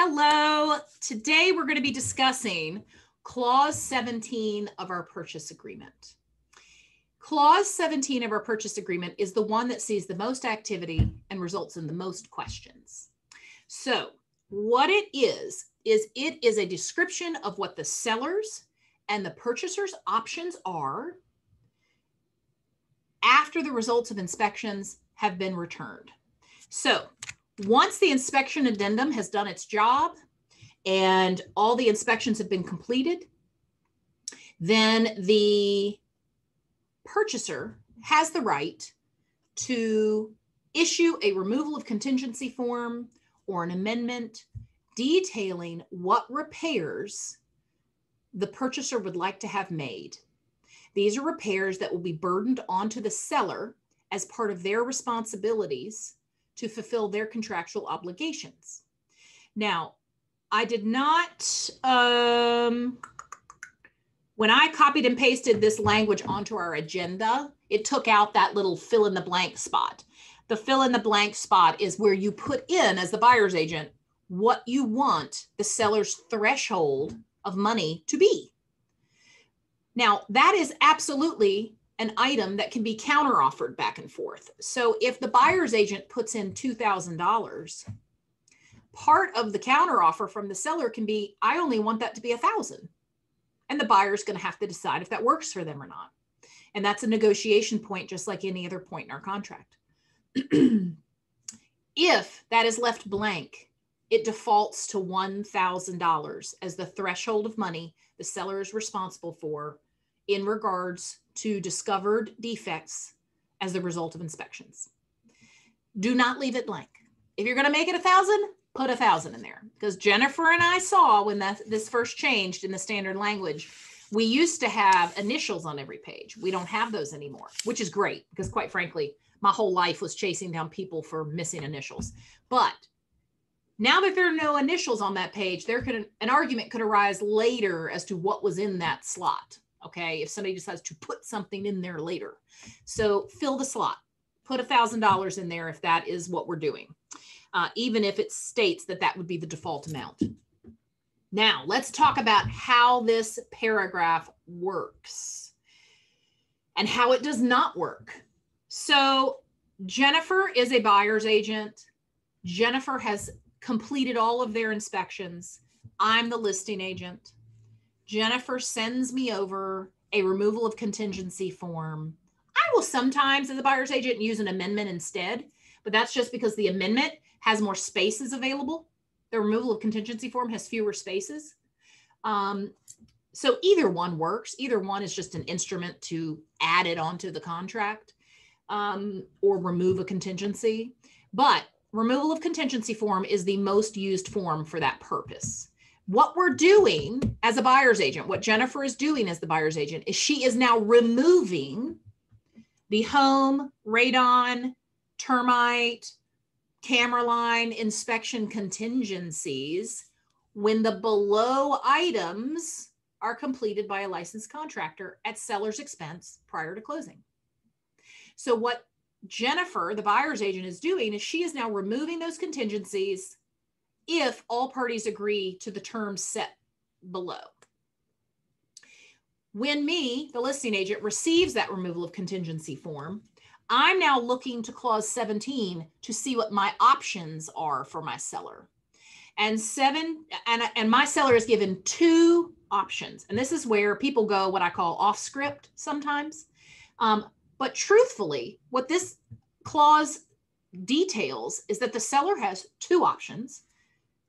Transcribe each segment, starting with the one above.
Hello. Today we're going to be discussing Clause 17 of our purchase agreement. Clause 17 of our purchase agreement is the one that sees the most activity and results in the most questions. So what it is it is a description of what the seller's and the purchaser's options are after the results of inspections have been returned. So once the inspection addendum has done its job and all the inspections have been completed, then the purchaser has the right to issue a removal of contingency form or an amendment detailing what repairs the purchaser would like to have made. These are repairs that will be burdened onto the seller as part of their responsibilities to fulfill their contractual obligations. Now, I did not, when I copied and pasted this language onto our agenda, it took out that little fill in the blank spot. The fill in the blank spot is where you put in, as the buyer's agent, what you want the seller's threshold of money to be. Now, that is absolutely an item that can be counteroffered back and forth. So if the buyer's agent puts in $2,000, part of the counteroffer from the seller can be, I only want that to be $1,000. And the buyer's going to have to decide if that works for them or not. And that's a negotiation point, just like any other point in our contract. If that is left blank, it defaults to $1,000 as the threshold of money the seller is responsible for in regards to discovered defects as the result of inspections. Do not leave it blank. If you're going to make it 1,000, put 1,000 in there, because Jennifer and I saw when this first changed in the standard language, we used to have initials on every page. We don't have those anymore, which is great because, quite frankly, my whole life was chasing down people for missing initials. But now that there are no initials on that page, an argument could arise later as to what was in that slot. Okay, if somebody decides to put something in there later. So fill the slot, put $1,000 in there if that is what we're doing, even if it states that that would be the default amount. Now, let's talk about how this paragraph works and how it does not work. So Jennifer is a buyer's agent. Jennifer has completed all of their inspections. I'm the listing agent. Jennifer sends me over a removal of contingency form. I will sometimes, as a buyer's agent, use an amendment instead, but that's just because the amendment has more spaces available. The removal of contingency form has fewer spaces. So either one works. Either one is just an instrument to add it onto the contract or remove a contingency. But removal of contingency form is the most used form for that purpose. What we're doing as a buyer's agent, what Jennifer is doing as the buyer's agent, is she is now removing the home, radon, termite, camera line inspection contingencies when the below items are completed by a licensed contractor at seller's expense prior to closing. So what Jennifer, the buyer's agent, is doing is she is now removing those contingencies if all parties agree to the terms set below. When me, the listing agent, receives that removal of contingency form, I'm now looking to clause 17 to see what my options are for my seller. And my seller is given 2 options. And this is where people go what I call off script sometimes. But truthfully, what this clause details is that the seller has 2 options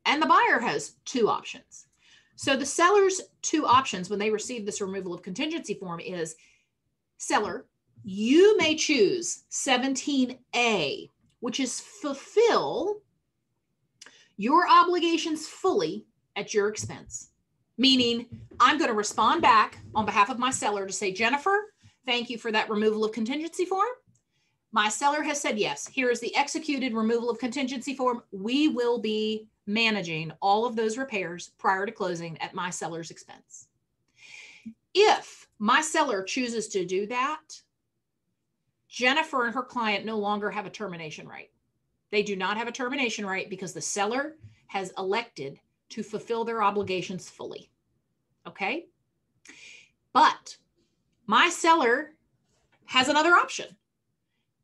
and the buyer has 2 options. So the seller's 2 options when they receive this removal of contingency form is, seller, you may choose 17A, which is fulfill your obligations fully at your expense. Meaning I'm going to respond back on behalf of my seller to say, Jennifer, thank you for that removal of contingency form. My seller has said yes. Here is the executed removal of contingency form. We will be managing all of those repairs prior to closing at my seller's expense. If my seller chooses to do that, Jennifer and her client no longer have a termination right. They do not have a termination right because the seller has elected to fulfill their obligations fully. Okay? But my seller has another option.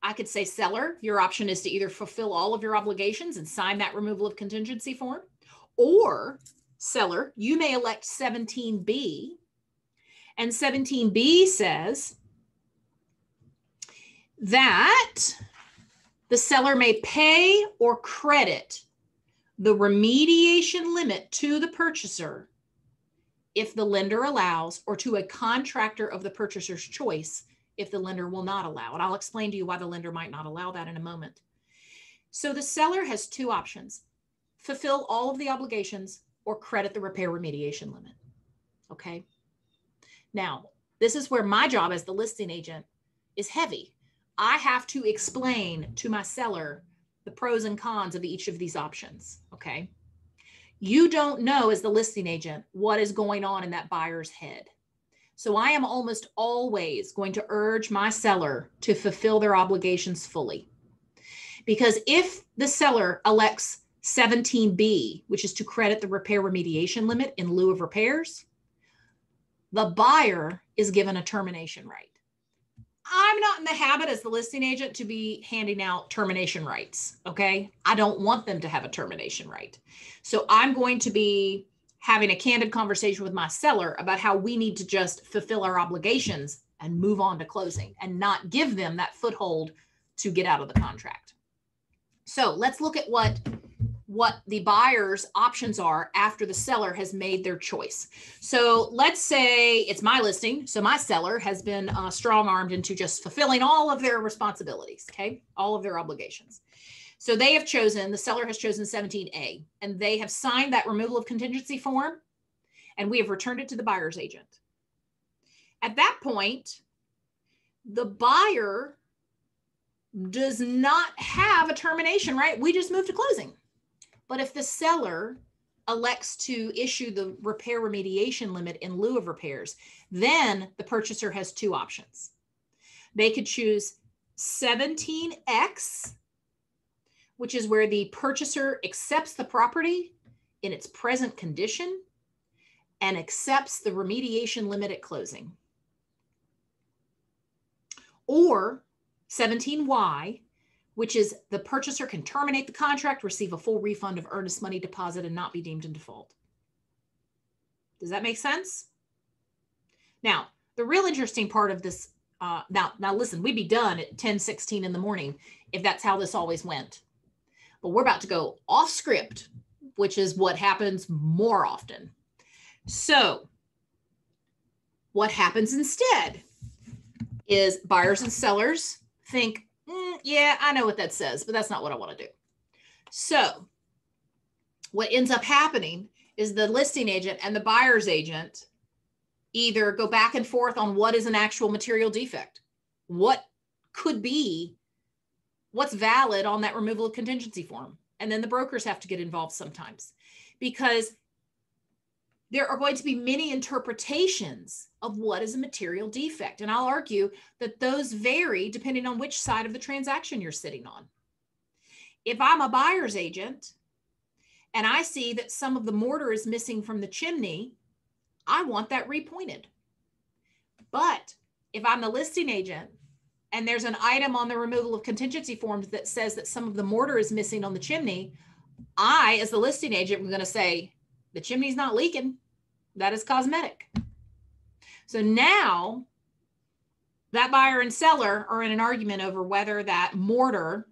I could say, seller, your option is to either fulfill all of your obligations and sign that removal of contingency form, or seller, you may elect 17B. And 17B says that the seller may pay or credit the remediation limit to the purchaser if the lender allows, or to a contractor of the purchaser's choice if the lender will not allow. And I'll explain to you why the lender might not allow that in a moment. So the seller has two options: fulfill all of the obligations or credit the repair remediation limit. Okay. Now, this is where my job as the listing agent is heavy. I have to explain to my seller the pros and cons of each of these options. Okay. You don't know, as the listing agent, what is going on in that buyer's head. So I am almost always going to urge my seller to fulfill their obligations fully. Because if the seller elects 17B, which is to credit the repair remediation limit in lieu of repairs, the buyer is given a termination right. I'm not in the habit as the listing agent to be handing out termination rights, okay? I don't want them to have a termination right. So I'm going to be having a candid conversation with my seller about how we need to just fulfill our obligations and move on to closing and not give them that foothold to get out of the contract. So let's look at what the buyer's options are after the seller has made their choice. So let's say it's my listing. So my seller has been strong-armed into just fulfilling all of their responsibilities, okay? All of their obligations. So they have chosen, the seller has chosen 17A, and they have signed that removal of contingency form, and we have returned it to the buyer's agent. At that point, the buyer does not have a termination right. We just moved to closing. But if the seller elects to issue the repair remediation limit in lieu of repairs, then the purchaser has two options. They could choose 17X, which is where the purchaser accepts the property in its present condition and accepts the remediation limit at closing. Or 17Y, which is the purchaser can terminate the contract, receive a full refund of earnest money deposit, and not be deemed in default. Does that make sense? Now, the real interesting part of this, now listen, we'd be done at 10:16 in the morning if that's how this always went. But we're about to go off script, which is what happens more often. So what happens instead is buyers and sellers think, yeah, I know what that says, but that's not what I want to do. So what ends up happening is the listing agent and the buyer's agent either go back and forth on what is an actual material defect, what could be, what's valid on that removal of contingency form. And then the brokers have to get involved sometimes, because there are going to be many interpretations of what is a material defect. And I'll argue that those vary depending on which side of the transaction you're sitting on. If I'm a buyer's agent and I see that some of the mortar is missing from the chimney, I want that repointed. But if I'm the listing agent and there's an item on the removal of contingency forms that says that some of the mortar is missing on the chimney, I, as the listing agent, am going to say, the chimney's not leaking. That is cosmetic. So now that buyer and seller are in an argument over whether that mortar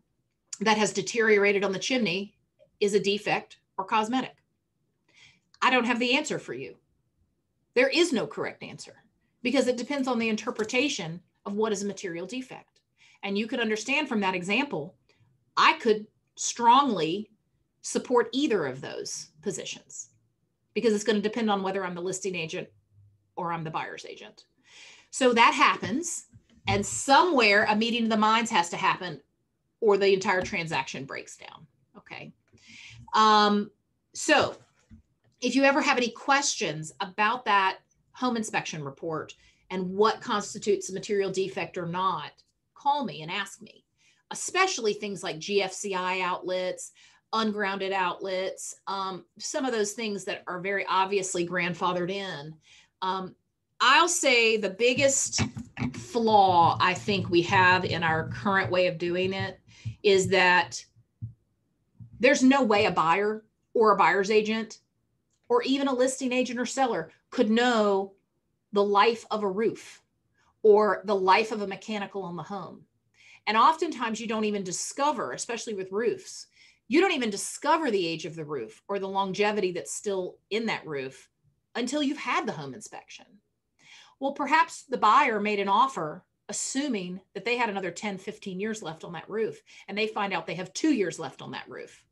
that has deteriorated on the chimney is a defect or cosmetic. I don't have the answer for you. There is no correct answer because it depends on the interpretation of what is a material defect. And you could understand from that example, I could strongly support either of those positions, because it's going to depend on whether I'm the listing agent or I'm the buyer's agent. So that happens, and somewhere a meeting of the minds has to happen or the entire transaction breaks down, okay? So if you ever have any questions about that home inspection report and what constitutes a material defect or not, call me and ask me, especially things like GFCI outlets, ungrounded outlets, some of those things that are very obviously grandfathered in. I'll say the biggest flaw I think we have in our current way of doing it is that there's no way a buyer or a buyer's agent or even a listing agent or seller could know the life of a roof or the life of a mechanical on the home. And oftentimes you don't even discover, especially with roofs, you don't even discover the age of the roof or the longevity that's still in that roof until you've had the home inspection. Well, perhaps the buyer made an offer assuming that they had another 10, 15 years left on that roof, and they find out they have 2 years left on that roof.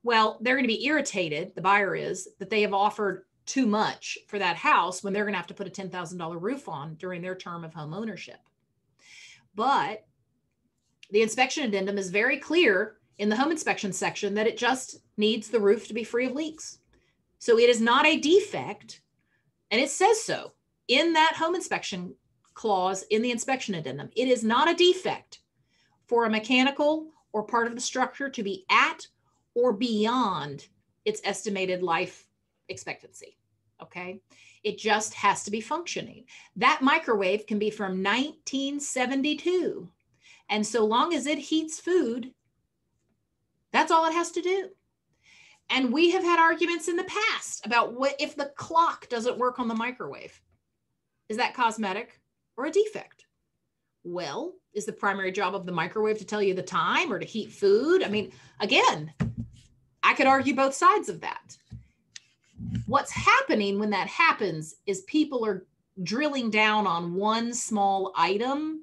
Well, they're going to be irritated, the buyer is, that they have offered too much for that house when they're going to have to put a $10,000 roof on during their term of home ownership. But the inspection addendum is very clear in the home inspection section that it just needs the roof to be free of leaks. So it is not a defect, and it says so in that home inspection clause in the inspection addendum. It is not a defect for a mechanical or part of the structure to be at or beyond its estimated life expectancy. Okay. It just has to be functioning. That microwave can be from 1972. And so long as it heats food, that's all it has to do. And we have had arguments in the past about what if the clock doesn't work on the microwave. Is that cosmetic or a defect? Well, is the primary job of the microwave to tell you the time or to heat food? I mean, again, I could argue both sides of that. What's happening when that happens is people are drilling down on one small item,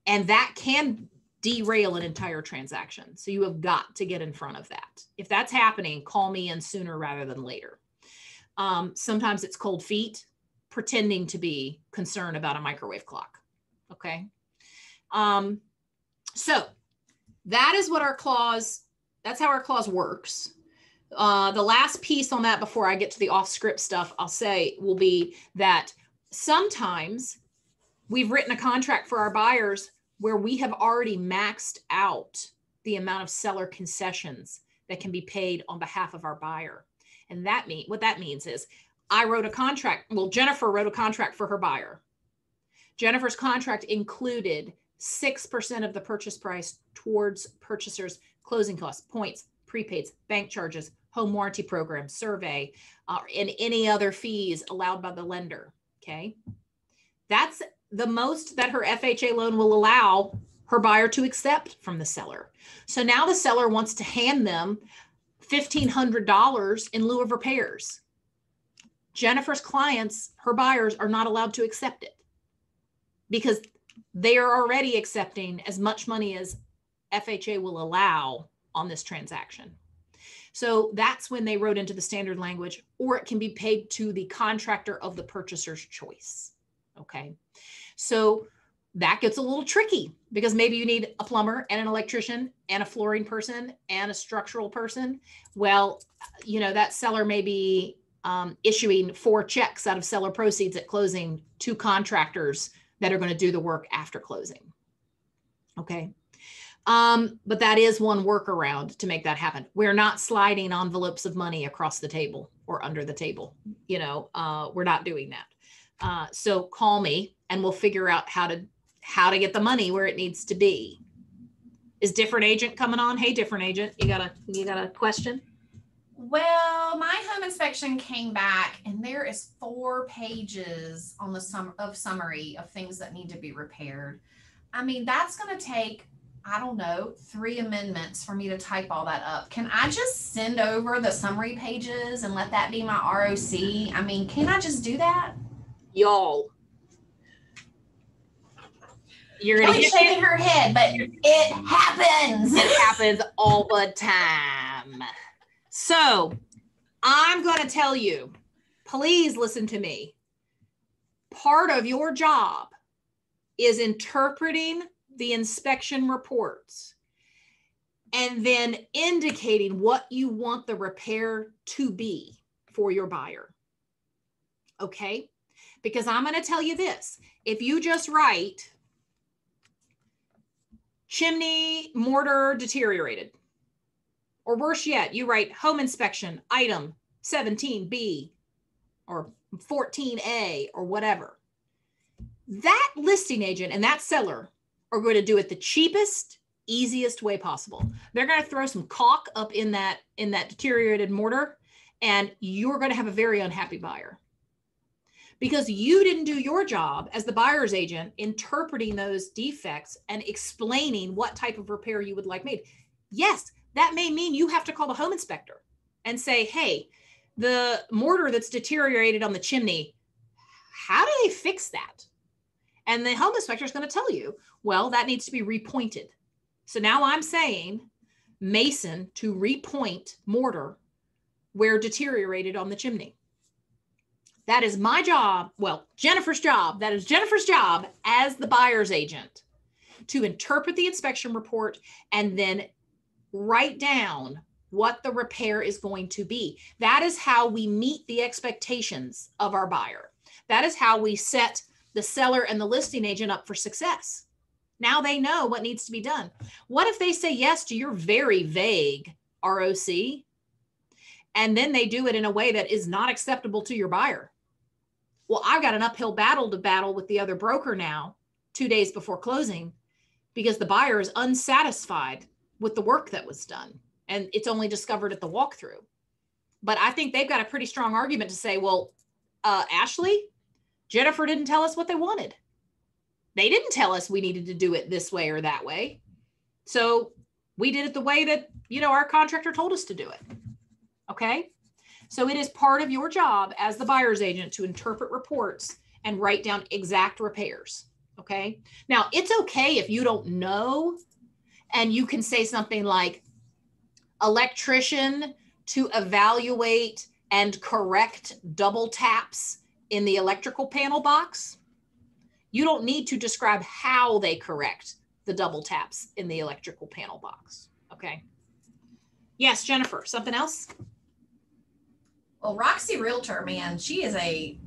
and that can derail an entire transaction. So you have got to get in front of that. If that's happening, call me in sooner rather than later. Sometimes it's cold feet pretending to be concerned about a microwave clock. Okay. So that is what our clause, that's how our clause works. The last piece on that before I get to the off script stuff, I'll say will be that sometimes we've written a contract for our buyers where we have already maxed out the amount of seller concessions that can be paid on behalf of our buyer. And what that means is I wrote a contract. Well, Jennifer wrote a contract for her buyer. Jennifer's contract included 6% of the purchase price towards purchasers' closing costs, points, prepaids, bank charges, home warranty program, survey, and any other fees allowed by the lender. Okay. That's the most that her FHA loan will allow her buyer to accept from the seller. So now the seller wants to hand them $1,500 in lieu of repairs. Jennifer's clients, her buyers, are not allowed to accept it because they are already accepting as much money as FHA will allow on this transaction. So that's when they wrote into the standard language, or it can be paid to the contractor of the purchaser's choice. Okay. So that gets a little tricky because maybe you need a plumber and an electrician and a flooring person and a structural person. Well, you know, that seller may be issuing 4 checks out of seller proceeds at closing to contractors that are going to do the work after closing. Okay. But that is one workaround to make that happen. We're not sliding envelopes of money across the table or under the table. You know, we're not doing that. So call me and we'll figure out how to get the money where it needs to be. Is different agent coming on? Hey, different agent, you got a question? Well, my home inspection came back and there is 4 pages on the summary of things that need to be repaired. I mean, that's going to take, I don't know, 3 amendments for me to type all that up. Can I just send over the summary pages and let that be my ROC? I mean, can I just do that? Y'all, you're going to get shaking her head, but it happens. It happens all the time. So I'm going to tell you, please listen to me. Part of your job is interpreting the inspection reports and then indicating what you want the repair to be for your buyer. Okay? Because I'm going to tell you this. If you just write chimney mortar deteriorated, Or worse yet, you write home inspection item 17B or 14A or whatever. That listing agent and that seller are going to do it the cheapest, easiest way possible. They're going to throw some caulk up in that deteriorated mortar, and you're going to have a very unhappy buyer because you didn't do your job as the buyer's agent interpreting those defects and explaining what type of repair you would like made. Yes, that may mean you have to call the home inspector and say, hey, the mortar that's deteriorated on the chimney, how do they fix that? And the home inspector is going to tell you, well, that needs to be repointed. So now I'm saying mason to repoint mortar where deteriorated on the chimney. That is my job. Well, Jennifer's job. That is Jennifer's job as the buyer's agent to interpret the inspection report and then write down what the repair is going to be. That is how we meet the expectations of our buyer. That is how we set the seller and the listing agent up for success. Now they know what needs to be done. What if they say yes to your very vague ROC and then they do it in a way that is not acceptable to your buyer? Well, I've got an uphill battle to battle with the other broker now 2 days before closing because the buyer is unsatisfied with the work that was done and it's only discovered at the walkthrough. But I think they've got a pretty strong argument to say, well, Ashley, Jennifer didn't tell us what they wanted. They didn't tell us we needed to do it this way or that way. So we did it the way that, our contractor told us to do it. Okay. So it is part of your job as the buyer's agent to interpret reports and write down exact repairs. Okay. Now it's okay if you don't know and you can say something like electrician to evaluate and correct double taps in the electrical panel box. You don't need to describe how they correct the double taps in the electrical panel box. Okay. Yes, Jennifer, something else? Well, Roxy Realtor, man, she is a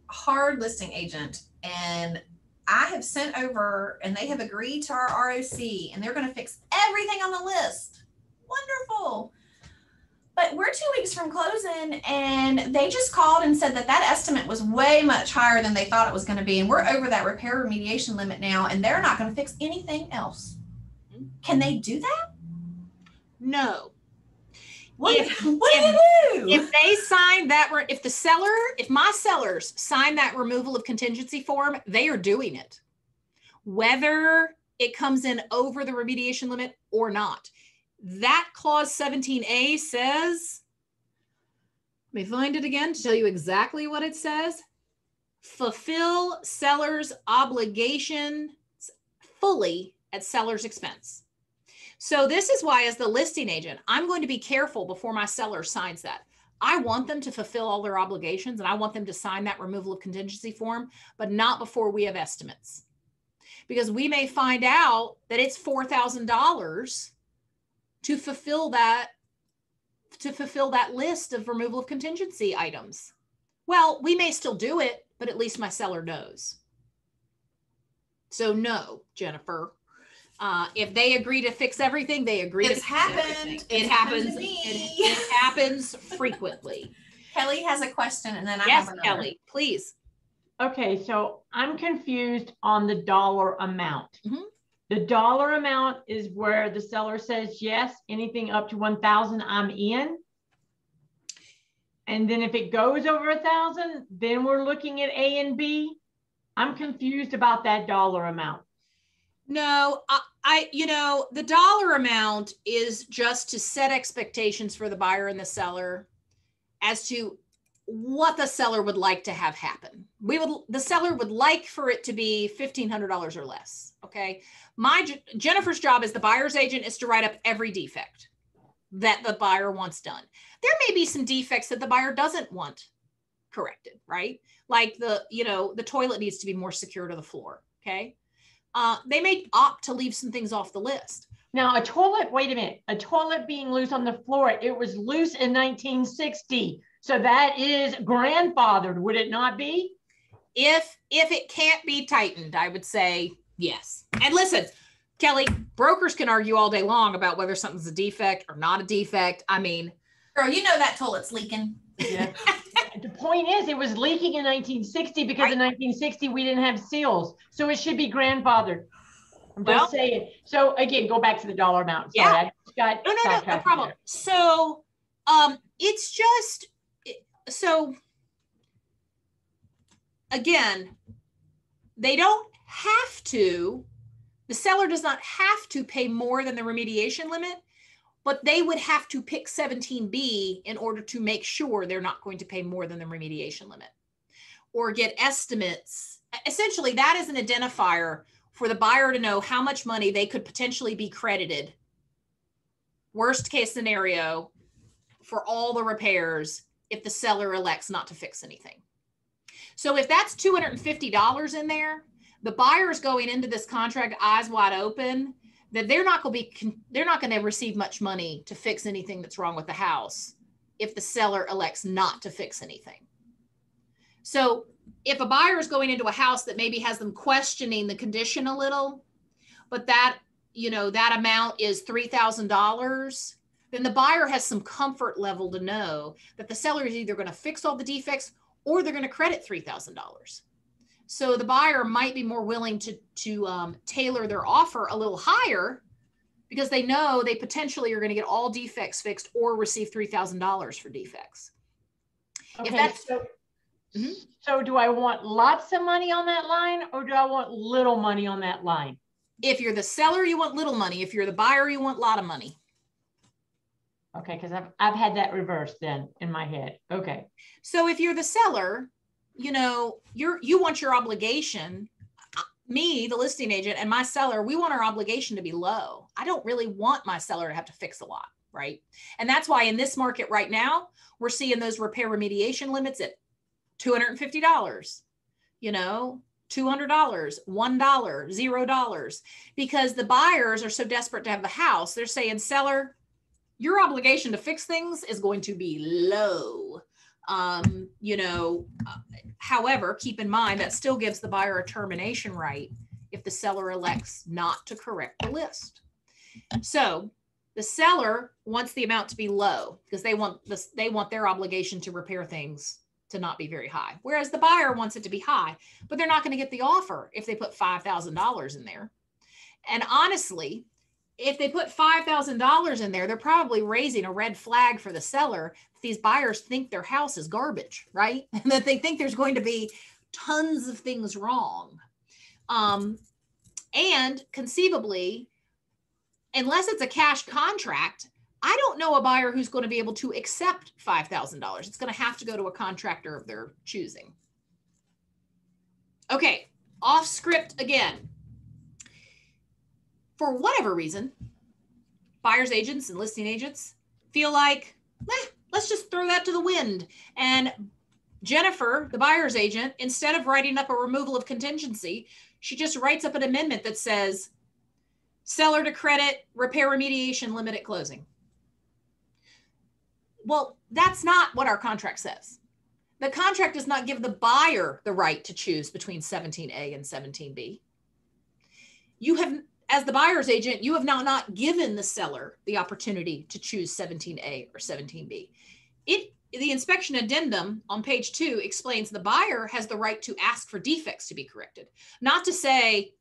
hard listing agent. And I have sent over and they have agreed to our ROC and they're going to fix everything on the list. Wonderful. But we're 2 weeks from closing and they just called and said that estimate was way much higher than they thought it was going to be. And we're over that repair remediation limit now and they're not going to fix anything else. Can they do that? No. What do you do? If they sign that, if my sellers sign that removal of contingency form, they are doing it, whether it comes in over the remediation limit or not. That clause 17A says, let me find it again to tell you exactly what it says. Fulfill seller's obligations fully at seller's expense. So this is why, as the listing agent, I'm going to be careful before my seller signs that. I want them to fulfill all their obligations and I want them to sign that removal of contingency form, but not before we have estimates. Because we may find out that it's $4,000 to fulfill that list of removal of contingency items. Well, we may still do it, but at least my seller knows. So no, Jennifer. If they agree to fix everything, they agree to fix everything. It happens. It happens frequently. Kelly has a question, and then I have another. Kelly, please. Okay, so I'm confused on the dollar amount. Mm-hmm. The dollar amount is where the seller says yes, anything up to 1,000, I'm in. And then if it goes over 1,000, then we're looking at A and B. I'm confused about that dollar amount. No, the dollar amount is just to set expectations for the buyer and the seller as to what the seller would like to have happen. The seller would like for it to be $1,500 or less. Okay. Jennifer's job as the buyer's agent is to write up every defect that the buyer wants done. There may be some defects that the buyer doesn't want corrected, right? Like the toilet needs to be more secure to the floor. Okay. They may opt to leave some things off the list. Now, wait a minute, a toilet being loose on the floor, it was loose in 1960. So that is grandfathered, would it not be? If it can't be tightened, I would say yes. And listen, Kelly, brokers can argue all day long about whether something's a defect or not a defect. I mean, girl, you know that toilet's leaking. Yeah. The point is, it was leaking in 1960 because in 1960 we didn't have seals, so it should be grandfathered. I'm just saying. So again, go back to the dollar amount. Sorry, I just got no problem. There. So, it's just so. Again, they don't have to. The seller does not have to pay more than the remediation limit, but they would have to pick 17B in order to make sure they're not going to pay more than the remediation limit or get estimates. Essentially, that is an identifier for the buyer to know how much money they could potentially be credited. Worst case scenario for all the repairs if the seller elects not to fix anything. So if that's $250 in there, the buyer is going into this contract eyes wide open that they're not going to receive much money to fix anything that's wrong with the house if the seller elects not to fix anything. So if a buyer is going into a house that maybe has them questioning the condition a little, but that amount is $3,000, then the buyer has some comfort level to know that the seller is either going to fix all the defects or they're going to credit $3,000. So the buyer might be more willing to tailor their offer a little higher because they know they potentially are going to get all defects fixed or receive $3,000 for defects. Okay, so do I want lots of money on that line or do I want little money on that line? If you're the seller, you want little money. If you're the buyer, you want a lot of money. Okay, because I've had that reversed then in my head. Okay. So if you're the seller, you want your obligation. Me, the listing agent, and my seller, we want our obligation to be low. I don't really want my seller to have to fix a lot, right? And that's why in this market right now, we're seeing those repair remediation limits at $250, $200, $1, $0, because the buyers are so desperate to have the house. They're saying, seller, your obligation to fix things is going to be low. However, keep in mind that still gives the buyer a termination right if the seller elects not to correct the list. So the seller wants the amount to be low because they want their obligation to repair things to not be very high. Whereas the buyer wants it to be high, but they're not going to get the offer if they put $5,000 in there. And honestly, if they put $5,000 in there, they're probably raising a red flag for the seller. These buyers think their house is garbage, right? And that they think there's going to be tons of things wrong. And conceivably, unless it's a cash contract, I don't know a buyer who's going to be able to accept $5,000. It's going to have to go to a contractor of their choosing. Okay, off script again. For whatever reason, buyer's agents and listing agents feel like, let's just throw that to the wind. And Jennifer, the buyer's agent, instead of writing up a removal of contingency, she just writes up an amendment that says, seller to credit, repair remediation limit at closing. Well, that's not what our contract says. The contract does not give the buyer the right to choose between 17A and 17B. You have, as the buyer's agent, you have now not given the seller the opportunity to choose 17A or 17B. The inspection addendum on page 2 explains the buyer has the right to ask for defects to be corrected, not to say,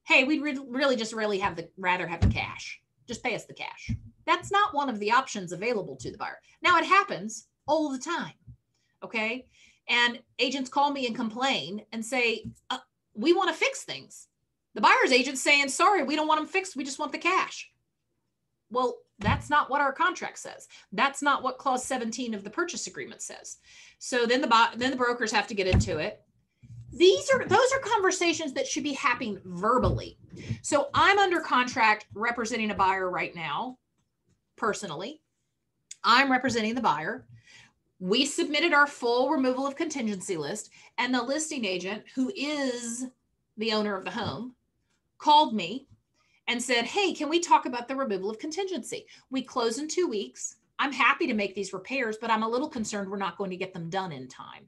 hey, we'd rather have the cash. Just pay us the cash. That's not one of the options available to the buyer. Now, it happens all the time, okay? And agents call me and complain and say, we want to fix things. The buyer's agent's saying, sorry, we don't want them fixed. We just want the cash. Well, that's not what our contract says. That's not what clause 17 of the purchase agreement says. So then the brokers have to get into it. Those are conversations that should be happening verbally. So I'm under contract representing a buyer right now. Personally, I'm representing the buyer. We submitted our full removal of contingency list, and the listing agent, who is the owner of the home, called me and said, hey, can we talk about the removal of contingency? We close in 2 weeks. I'm happy to make these repairs, but I'm a little concerned we're not going to get them done in time.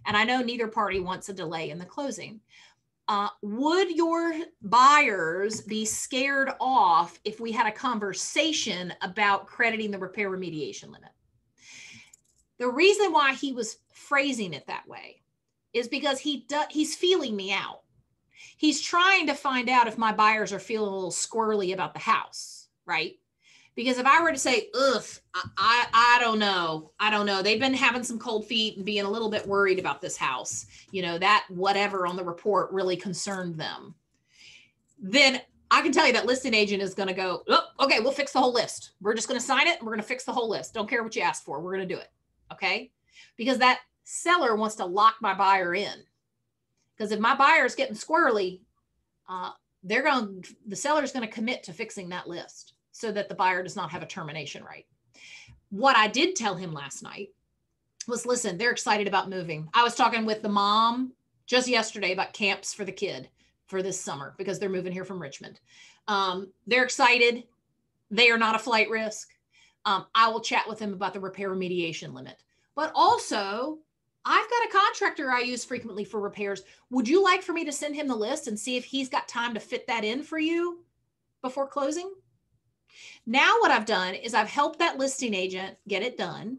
And I know neither party wants a delay in the closing. would your buyers be scared off if we had a conversation about crediting the repair remediation limit? The reason why he was phrasing it that way is because he's feeling me out. He's trying to find out if my buyers are feeling a little squirrely about the house, right? Because if I were to say, ugh, I don't know. They've been having some cold feet and being a little bit worried about this house. You know, that whatever on the report really concerned them. Then I can tell you that listing agent is going to go, oh, okay, we'll fix the whole list. We're just going to sign it. And we're going to fix the whole list. Don't care what you asked for. We're going to do it. Okay. Because that seller wants to lock my buyer in. Because if my buyer is getting squirrely, the seller's going to commit to fixing that list so that the buyer does not have a termination right. What I did tell him last night was, listen, they're excited about moving. I was talking with the mom just yesterday about camps for the kid for this summer because they're moving here from Richmond. They're excited. They are not a flight risk. I will chat with them about the repair remediation limit. But also, I've got a contractor I use frequently for repairs. Would you like for me to send him the list and see if he's got time to fit that in for you before closing? Now what I've done is I've helped that listing agent get it done.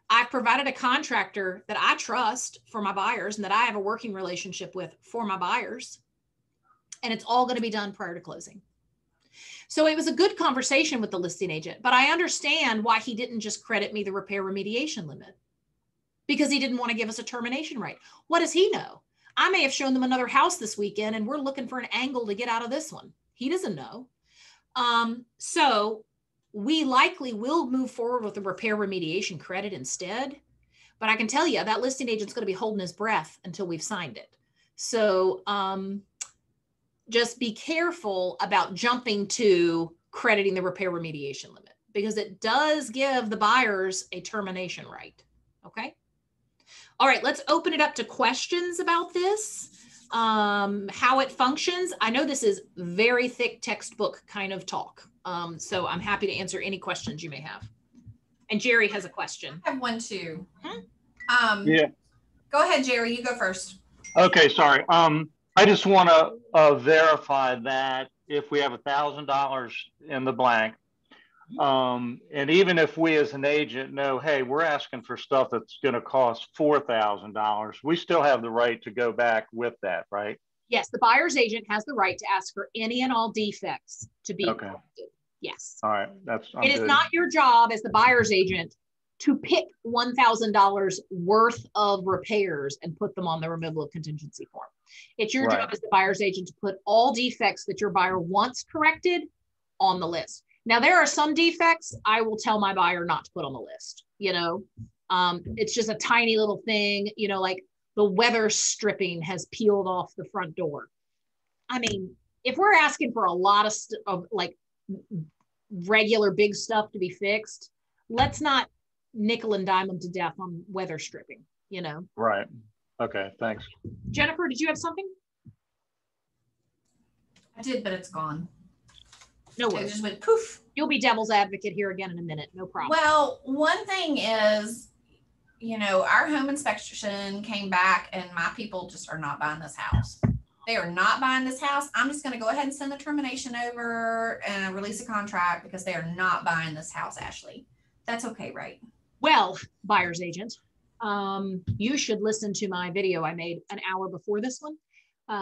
I've provided a contractor that I trust for my buyers and that I have a working relationship with for my buyers. And it's all going to be done prior to closing. So it was a good conversation with the listing agent, but I understand why he didn't just credit me the repair remediation limit, because he didn't want to give us a termination right. What does he know? I may have shown them another house this weekend and we're looking for an angle to get out of this one. He doesn't know. So we likely will move forward with the repair remediation credit instead. But I can tell you that listing agent's going to be holding his breath until we've signed it. So just be careful about jumping to crediting the repair remediation limit because it does give the buyers a termination right. Okay. All right, let's open it up to questions about this, how it functions. I know this is very thick textbook kind of talk, so I'm happy to answer any questions you may have. And Jerry has a question. I have one too. Yeah. Go ahead, Jerry. You go first. Okay, sorry. I just want to verify that if we have $1,000 in the blank, and even if we as an agent know, hey, we're asking for stuff that's going to cost $4,000, we still have the right to go back with that, right? Yes, the buyer's agent has the right to ask for any and all defects to be corrected. Yes. All right. It is not your job as the buyer's agent to pick $1,000 worth of repairs and put them on the removal of contingency form. It's your job as the buyer's agent to put all defects that your buyer wants corrected on the list. Now, there are some defects I will tell my buyer not to put on the list. You know, it's just a tiny little thing, you know, like the weather stripping has peeled off the front door. I mean, if we're asking for a lot of like regular big stuff to be fixed, let's not nickel and dime them to death on weather stripping, you know? Right. Okay, thanks. Jennifer, did you have something? I did, but it's gone. No worries. It just went poof. You'll be devil's advocate here again in a minute. No problem. Well, one thing is, you know, our home inspection came back and my people just are not buying this house. They are not buying this house. I'm just going to go ahead and send the termination over and release a contract because they are not buying this house, Ashley. That's okay, right? Well, buyer's agent, you should listen to my video I made an hour before this one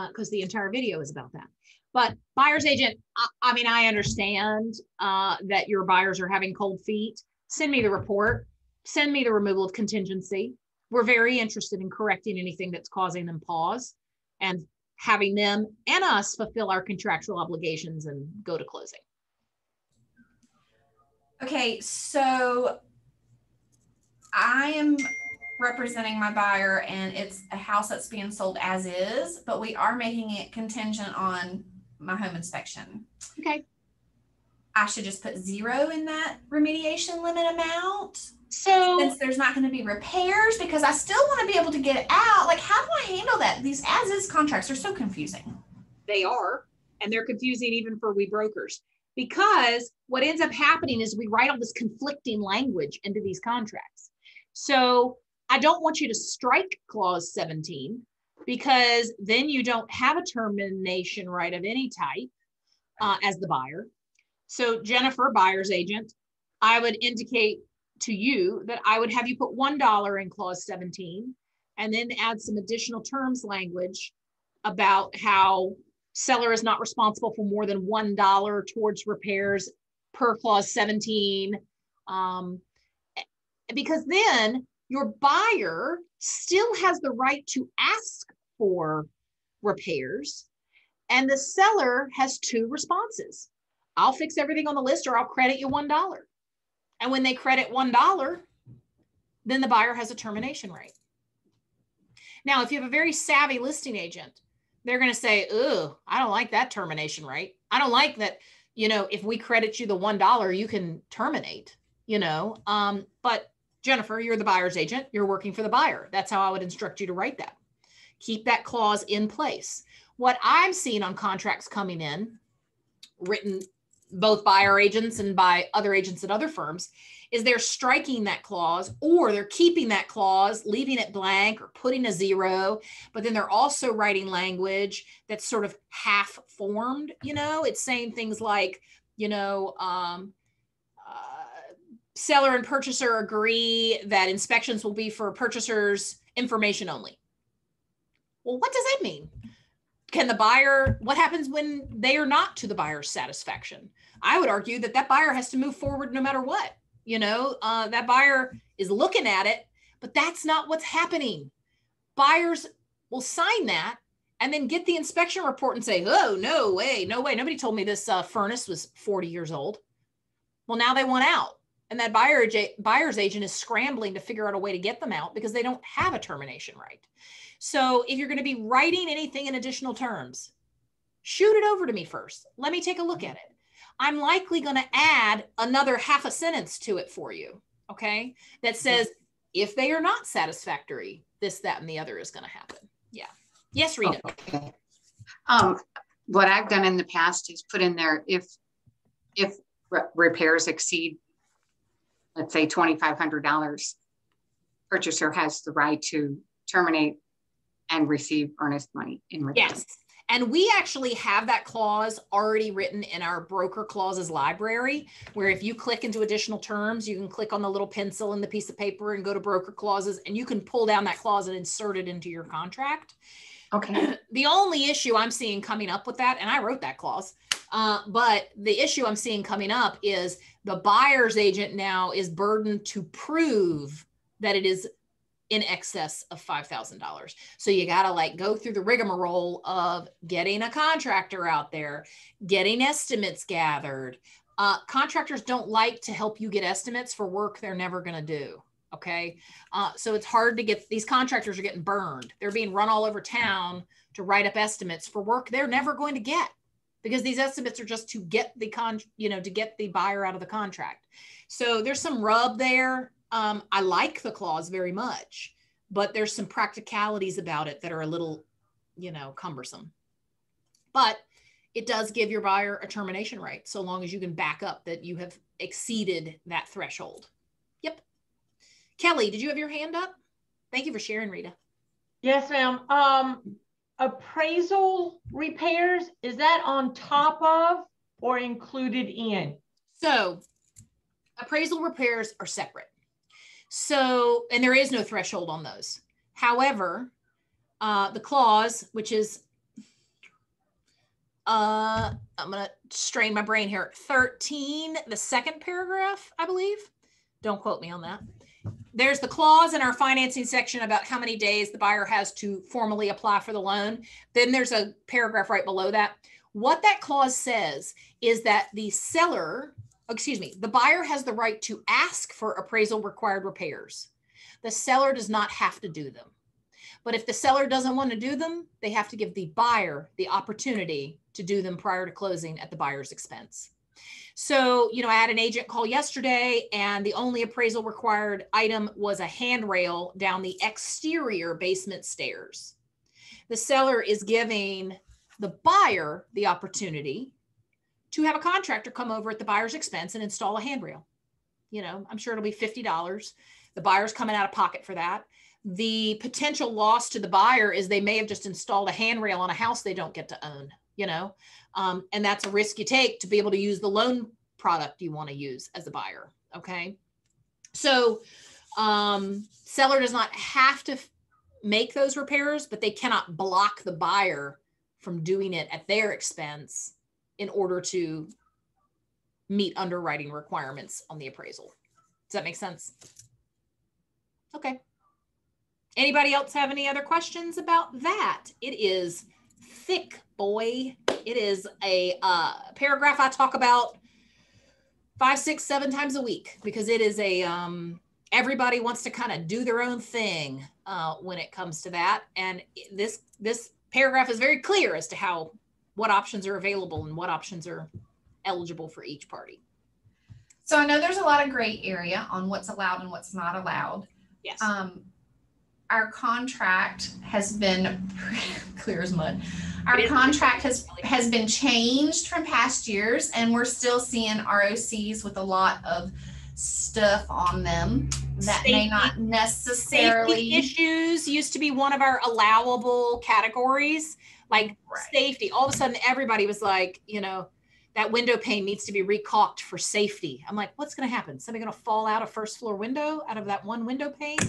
because the entire video is about that. But buyer's agent, I mean, I understand that your buyers are having cold feet. Send me the report. Send me the removal of contingency. We're very interested in correcting anything that's causing them pause and having them and us fulfill our contractual obligations and go to closing. Okay, so I am representing my buyer and it's a house that's being sold as is, but we are making it contingent on my home inspection. Okay. I should just put 0 in that remediation limit amount. So since there's not going to be repairs, because I still want to be able to get it out. Like, how do I handle that? These as-is contracts are so confusing. They are, and they're confusing even for we brokers, because what ends up happening is we write all this conflicting language into these contracts. So I don't want you to strike clause 17. because then you don't have a termination right of any type as the buyer. So Jennifer, buyer's agent, I would indicate to you that I would have you put $1 in clause 17 and then add some additional terms language about how seller is not responsible for more than $1 towards repairs per clause 17. Because then your buyer still has the right to ask for repairs, and the seller has two responses. I'll fix everything on the list, or I'll credit you $1. And when they credit $1, then the buyer has a termination right. Now, if you have a very savvy listing agent, they're going to say, "Oh, I don't like that termination right. I don't like that, if we credit you the $1, you can terminate, but Jennifer, you're the buyer's agent. You're working for the buyer. That's how I would instruct you to write that. Keep that clause in place. What I'm seeing on contracts coming in, written both by our agents and by other agents at other firms, is they're striking that clause, or they're keeping that clause, leaving it blank or putting a 0, but then they're also writing language that's sort of half formed. It's saying things like, seller and purchaser agree that inspections will be for purchaser's information only. Well, what does that mean? What happens when they are not to the buyer's satisfaction? I would argue that buyer has to move forward no matter what. That buyer is looking at it, but that's not what's happening. Buyers will sign that and then get the inspection report and say, "Oh, no way. Nobody told me this furnace was 40 years old." Well, now they want out. And that buyer's agent is scrambling to figure out a way to get them out because they don't have a termination right. So if you're going to be writing anything in additional terms, shoot it over to me first. Let me take a look at it. I'm likely going to add another half a sentence to it for you, okay? That says, if they are not satisfactory, this, that, and the other is going to happen. Yeah. Yes, Rita. Okay. What I've done in the past is put in there, if repairs exceed, let's say $2,500, purchaser has the right to terminate and receive earnest money in return. Yes. And we actually have that clause already written in our broker clauses library, where if you click into additional terms, you can click on the little pencil in the piece of paper and go to broker clauses, and you can pull down that clause and insert it into your contract. Okay. The only issue I'm seeing coming up with that, and I wrote that clause, but the issue I'm seeing coming up is the buyer's agent now is burdened to prove that it is in excess of $5,000. So you got to go through the rigmarole of getting a contractor out there, getting estimates gathered. Contractors don't like to help you get estimates for work they're never going to do. Okay. So it's hard to get, these contractors are getting burned. They're being run all over town to write up estimates for work they're never going to get, because these estimates are just to get the to get the buyer out of the contract. So there's some rub there. I like the clause very much, but there's some practicalities about it that are a little, cumbersome. But it does give your buyer a termination right, so long as you can back up that you have exceeded that threshold. Yep. Kelly, did you have your hand up? Thank you for sharing, Rita. Yes, ma'am. Appraisal repairs, is that on top of or included in? So appraisal repairs are separate. So, and there is no threshold on those. However, the clause, which is, I'm going to strain my brain here, 13, the second paragraph, I believe. Don't quote me on that. There's the clause in our financing section about how many days the buyer has to formally apply for the loan. Then there's a paragraph right below that. What that clause says is that the buyer has the right to ask for appraisal required repairs. The seller does not have to do them. But if the seller doesn't want to do them, they have to give the buyer the opportunity to do them prior to closing at the buyer's expense. So, I had an agent call yesterday, and the only appraisal required item was a handrail down the exterior basement stairs. The seller is giving the buyer the opportunity to have a contractor come over at the buyer's expense and install a handrail. I'm sure it'll be $50. The buyer's coming out of pocket for that. the potential loss to the buyer is they may have just installed a handrail on a house they don't get to own, you know, and that's a risk you take to be able to use the loan product you want to use as a buyer. Okay. So seller does not have to make those repairs, but they cannot block the buyer from doing it at their expense in order to meet underwriting requirements on the appraisal. Does that make sense? Okay. Anybody else have any other questions about that? It is thick, boy. It is a paragraph I talk about 5, 6, 7 times a week because it is a, everybody wants to kind of do their own thing when it comes to that. And this paragraph is very clear as to what options are available and what options are eligible for each party. So I know there's a lot of gray area on what's allowed and what's not allowed. Yes. Our contract has been clear as mud. Our contract has been changed from past years, and we're still seeing ROCs with a lot of stuff on them that may not necessarily. Safety issues used to be one of our allowable categories, like safety. All of a sudden, everybody was like, you know, that window pane needs to be recaulked for safety. I'm like, what's going to happen? Somebody going to fall out a first floor window out of that one window pane?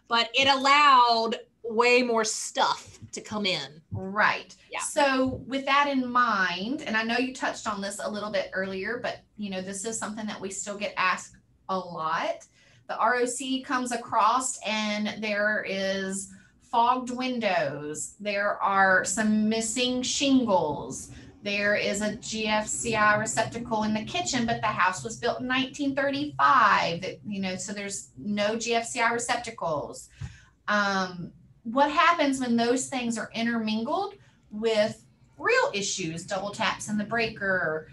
But it allowed way more stuff to come in. Right. Yeah. So with that in mind, and I know you touched on this a little bit earlier, but you know, this is something that we still get asked a lot. The ROC comes across and there is fogged windows. There are some missing shingles. There is a GFCI receptacle in the kitchen, but the house was built in 1935. You know, so there's no GFCI receptacles. What happens when those things are intermingled with real issues? Double taps in the breaker,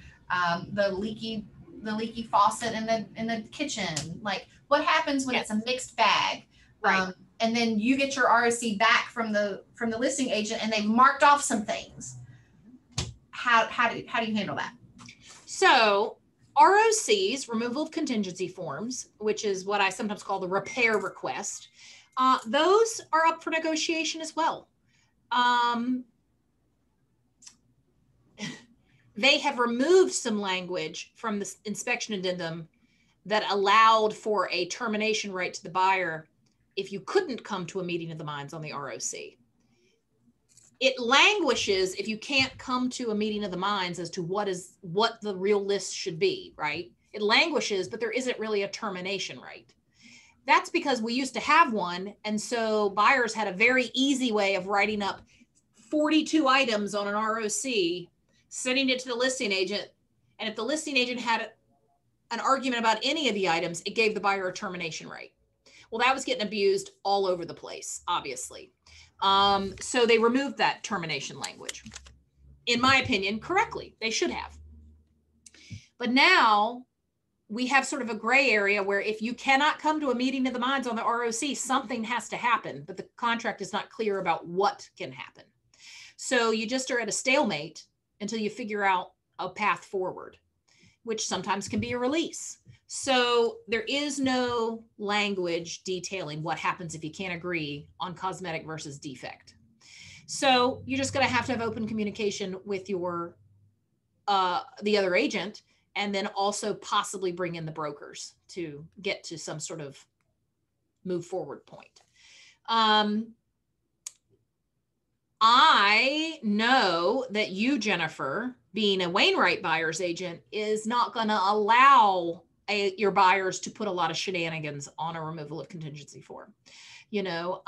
the leaky faucet in the kitchen. Like, what happens when it's a mixed bag? Right. And then you get your ROC back from the listing agent, and they've marked off some things. How do you handle that? So ROCs, removal of contingency forms, which is what I sometimes call the repair request, those are up for negotiation as well. They have removed some language from the inspection addendum that allowed for a termination right to the buyer if you couldn't come to a meeting of the minds on the ROC. It languishes if you can't come to a meeting of the minds as to what the real list should be, right? It languishes, but there isn't really a termination right. That's because we used to have one. And so buyers had a very easy way of writing up 42 items on an ROC, sending it to the listing agent. And if the listing agent had an argument about any of the items, it gave the buyer a termination right. Well, that was getting abused all over the place, obviously. So they removed that termination language. In my opinion, correctly, they should have. But now we have sort of a gray area where if you cannot come to a meeting of the minds on the ROC, something has to happen, but the contract is not clear about what can happen. So you just are at a stalemate until you figure out a path forward, which sometimes can be a release. So there is no language detailing what happens if you can't agree on cosmetic versus defect. So you're just going to have open communication with your the other agent, and then also possibly bring in the brokers to get to some sort of move forward point. I know that you, Jennifer, being a Wainwright buyer's agent, is not going to allow your buyers to put a lot of shenanigans on a removal of contingency form. You know,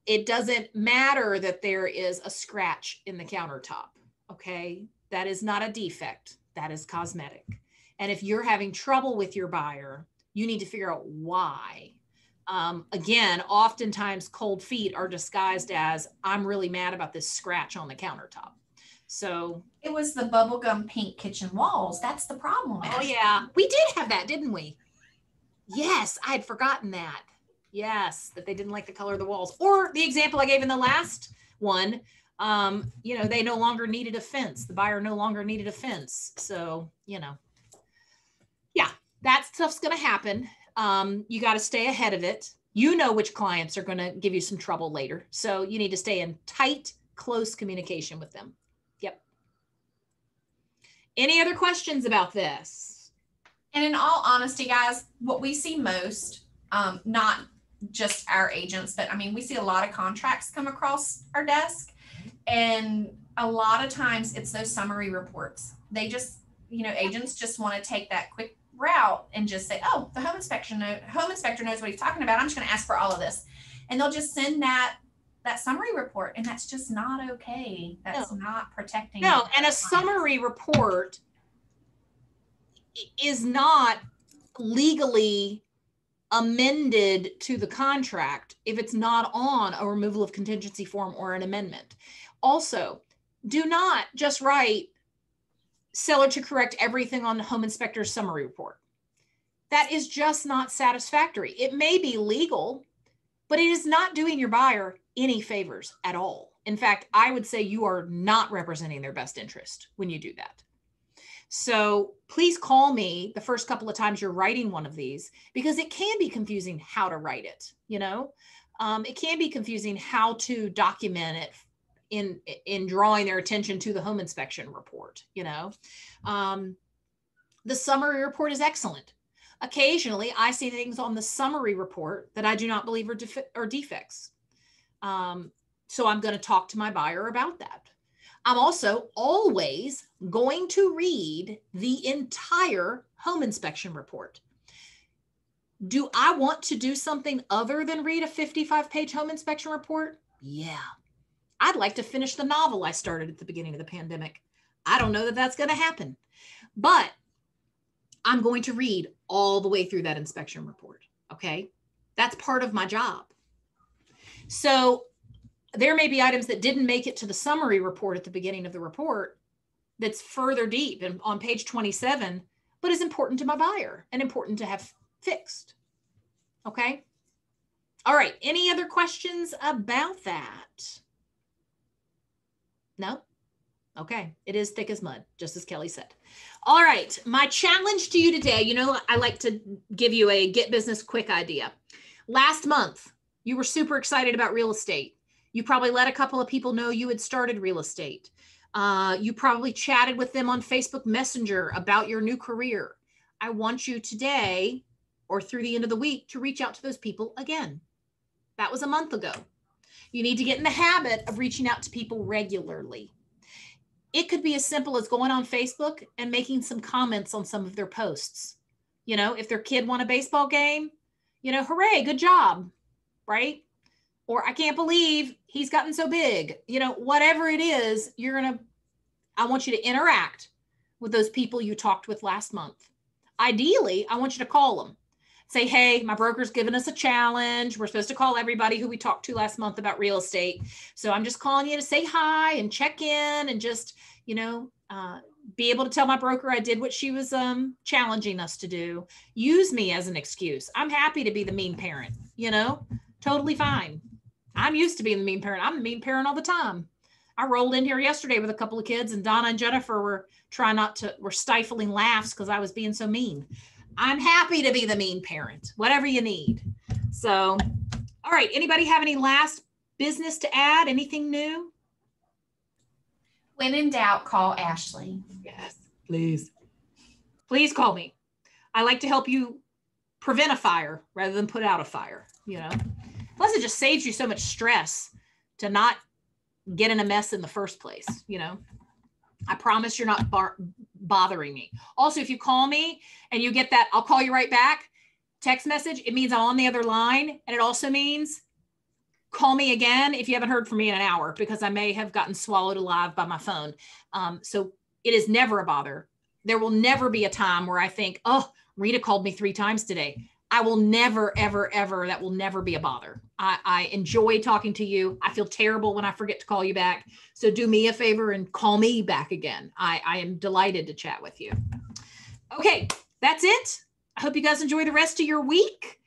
it doesn't matter that there is a scratch in the countertop. Okay. That is not a defect. That is cosmetic. And if you're having trouble with your buyer, you need to figure out why. Again, oftentimes cold feet are disguised as, I'm really mad about this scratch on the countertop. So it was the bubblegum pink kitchen walls. That's the problem. Oh yeah, we did have that, didn't we? Yes, I had forgotten that. Yes, that they didn't like the color of the walls. Or the example I gave in the last one, you know, they no longer needed a fence. The buyer no longer needed a fence. So, you know, yeah, that stuff's going to happen. You got to stay ahead of it. You know which clients are going to give you some trouble later. So you need to stay in tight, close communication with them. Yep. Any other questions about this? And in all honesty, guys, what we see most, not just our agents, but I mean, we see a lot of contracts come across our desk, and a lot of times it's those summary reports. They just, agents just want to take that quick route and just say, oh, the home inspector knows what he's talking about. I'm just going to ask for all of this. And they'll just send that summary report. And that's just not okay. That's not protecting. No, and a summary report is not legally amended to the contract if it's not on a removal of contingency form or an amendment. Also, do not just write seller to correct everything on the home inspector's summary report. That is just not satisfactory. It may be legal, but it is not doing your buyer any favors at all. In fact, I would say you are not representing their best interest when you do that. So please call me the first couple of times you're writing one of these, because it can be confusing how to write it. It can be confusing how to document it in drawing their attention to the home inspection report. The summary report is excellent. Occasionally, I see things on the summary report that I do not believe are defects. So I'm going to talk to my buyer about that. I'm also always going to read the entire home inspection report. Do I want to do something other than read a 55-page home inspection report? Yeah. I'd like to finish the novel I started at the beginning of the pandemic. I don't know that that's going to happen, but I'm going to read all the way through that inspection report. Okay. That's part of my job. So there may be items that didn't make it to the summary report at the beginning of the report that's further deep and on page 27, but is important to my buyer and important to have fixed. Okay. All right. Any other questions about that? No? Okay. It is thick as mud, just as Kelly said. All right. My challenge to you today, I like to give you a get business quick idea. Last month, you were super excited about real estate. You probably let a couple of people know you had started real estate. You probably chatted with them on Facebook Messenger about your new career. I want you today or through the end of the week to reach out to those people again. That was a month ago. You need to get in the habit of reaching out to people regularly. It could be as simple as going on Facebook and making some comments on some of their posts. If their kid won a baseball game, hooray, good job, right? Or I can't believe he's gotten so big. Whatever it is, I want you to interact with those people you talked with last month. Ideally, I want you to call them. Say, hey, my broker's given us a challenge. We're supposed to call everybody who we talked to last month about real estate. So I'm just calling you to say hi and check in and just, be able to tell my broker I did what she was challenging us to do. Use me as an excuse. I'm happy to be the mean parent, totally fine. I'm used to being the mean parent. I'm the mean parent all the time. I rolled in here yesterday with a couple of kids, and Donna and Jennifer were stifling laughs because I was being so mean. I'm happy to be the mean parent, whatever you need. So, all right. Anybody have any last business to add? Anything new? When in doubt, call Ashley. Yes, please. Please call me. I like to help you prevent a fire rather than put out a fire, Plus, it just saves you so much stress to not get in a mess in the first place. I promise you're not bothering me. Also, if you call me and you get that, I'll call you right back text message, it means I'm on the other line. And it also means call me again if you haven't heard from me in an hour, because I may have gotten swallowed alive by my phone. So it is never a bother. There will never be a time where I think, oh, Rita called me 3 times today. I will never, ever, ever, that will never be a bother. I enjoy talking to you. I feel terrible when I forget to call you back. So do me a favor and call me back again. I am delighted to chat with you. Okay, that's it. I hope you guys enjoy the rest of your week.